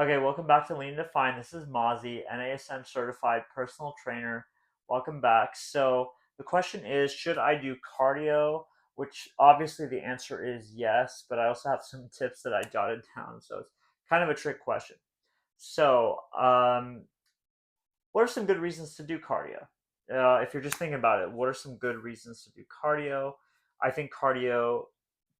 Okay, welcome back to Lean to Define. This is Mozzie, NASM certified personal trainer. Welcome back. So the question is, should I do cardio? Which obviously the answer is yes, but I also have some tips that I jotted down. So it's kind of a trick question. So, what are some good reasons to do cardio? If you're just thinking about it, what are some good reasons to do cardio? I think cardio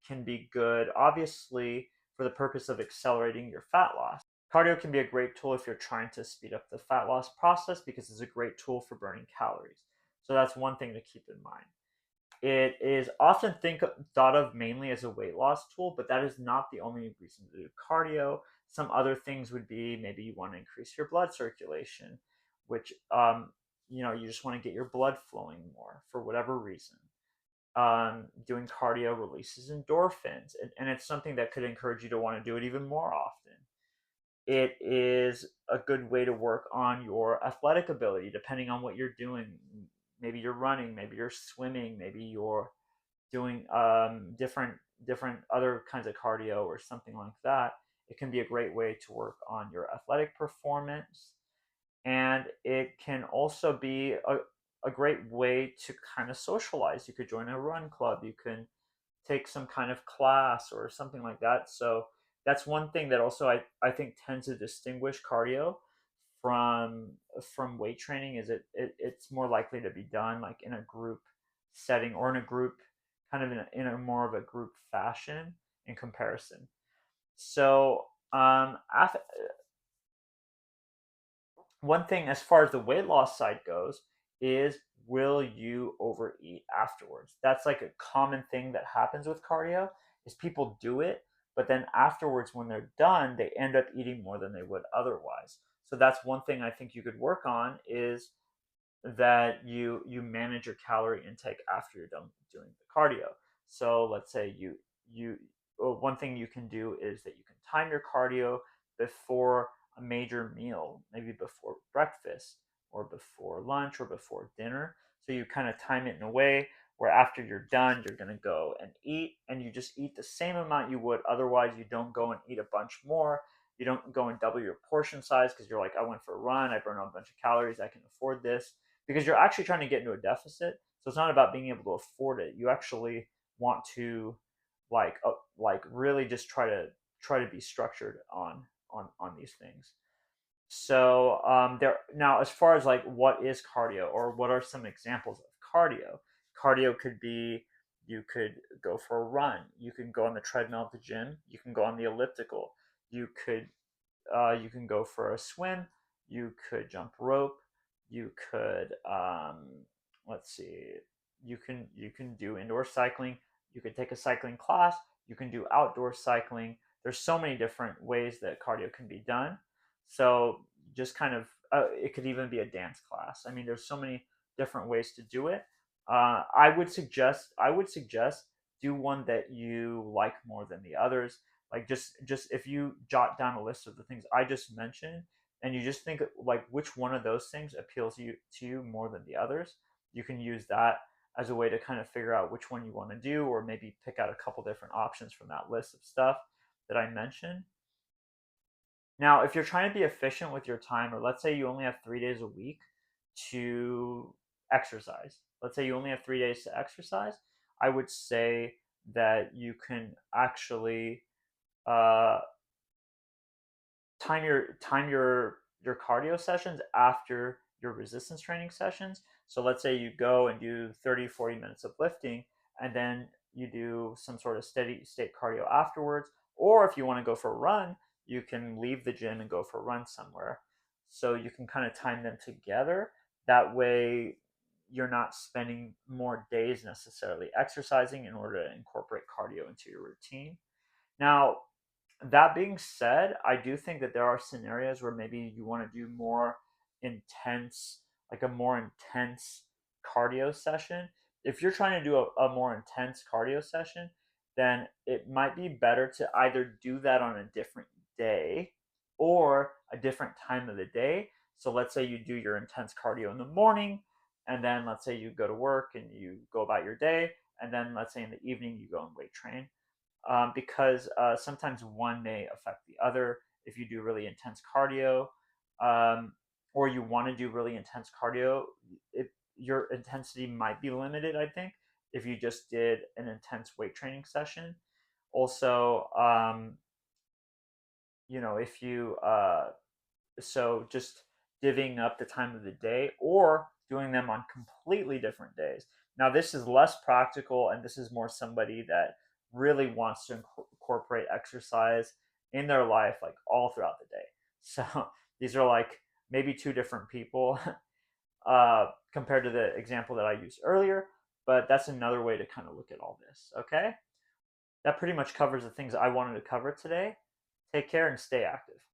can be good, obviously, for the purpose of accelerating your fat loss. Cardio can be a great tool if you're trying to speed up the fat loss process because it's a great tool for burning calories. So that's one thing to keep in mind. It is often thought of mainly as a weight loss tool, but that is not the only reason to do cardio. Some other things would be maybe you want to increase your blood circulation, which you just want to get your blood flowing more for whatever reason. Doing cardio releases endorphins, and it's something that could encourage you to want to do it even more often. It is a good way to work on your athletic ability, depending on what you're doing. Maybe you're running, maybe you're swimming, maybe you're doing different other kinds of cardio or something like that. It can be a great way to work on your athletic performance, and it can also be a great way to kind of socialize. You could join a run club, you can take some kind of class or something like that. So that's one thing that also I think tends to distinguish cardio from weight training is it's more likely to be done like in a group setting or in a group kind of in a more of a group fashion in comparison. So one thing as far as the weight loss side goes is, will you overeat afterwards? That's like a common thing that happens with cardio is people do it, but then afterwards when they're done they end up eating more than they would otherwise. So that's one thing I think you could work on is that you manage your calorie intake after you're done doing the cardio. So let's say one thing you can do is that you can time your cardio before a major meal, maybe before breakfast or before lunch or before dinner. So you kind of time it in a way where after you're done, you're going to go and eat, and you just eat the same amount you would otherwise. You don't go and eat a bunch more. You don't go and double your portion size because you're like, I went for a run, I burned a bunch of calories, I can afford this, because you're actually trying to get into a deficit. So it's not about being able to afford it. You actually want to like really just try to be structured on these things. So there now, as far as like what is cardio or what are some examples of cardio? Cardio could be, you could go for a run, you can go on the treadmill at the gym, you can go on the elliptical, you can go for a swim, you could jump rope, you could let's see, you can do indoor cycling, you could take a cycling class, you can do outdoor cycling. There's so many different ways that cardio can be done. So just kind of it could even be a dance class. I mean, there's so many different ways to do it. I would suggest do one that you like more than the others. Like just if you jot down a list of the things I just mentioned and you just think like which one of those things appeals to you more than the others, you can use that as a way to kind of figure out which one you want to do, or maybe pick out a couple different options from that list of stuff that I mentioned. Now, if you're trying to be efficient with your time, or let's say you only have 3 days a week to exercise, let's say you only have 3 days to exercise, I would say that you can actually uh, time your cardio sessions after your resistance training sessions. So let's say you go and do 30-40 minutes of lifting, and then you do some sort of steady state cardio afterwards. Or if you want to go for a run, you can leave the gym and go for a run somewhere. So you can kind of time them together. That way you're not spending more days necessarily exercising in order to incorporate cardio into your routine. Now, that being said, I do think that there are scenarios where maybe you want to do more intense, like a more intense cardio session. If you're trying to do a more intense cardio session, then it might be better to either do that on a different day or a different time of the day. So let's say you do your intense cardio in the morning, and then let's say you go to work and you go about your day, and then let's say in the evening you go and weight train, because sometimes one may affect the other. if you do really intense cardio, um, or you want to do really intense cardio, your intensity might be limited, I think, if you just did an intense weight training session. Also, if you so just divvying up the time of the day or doing them on completely different days. Now, this is less practical, and this is more somebody that really wants to incorporate exercise in their life, like all throughout the day. So these are like maybe two different people compared to the example that I used earlier, but that's another way to kind of look at all this. Okay, that pretty much covers the things I wanted to cover today. Take care and stay active.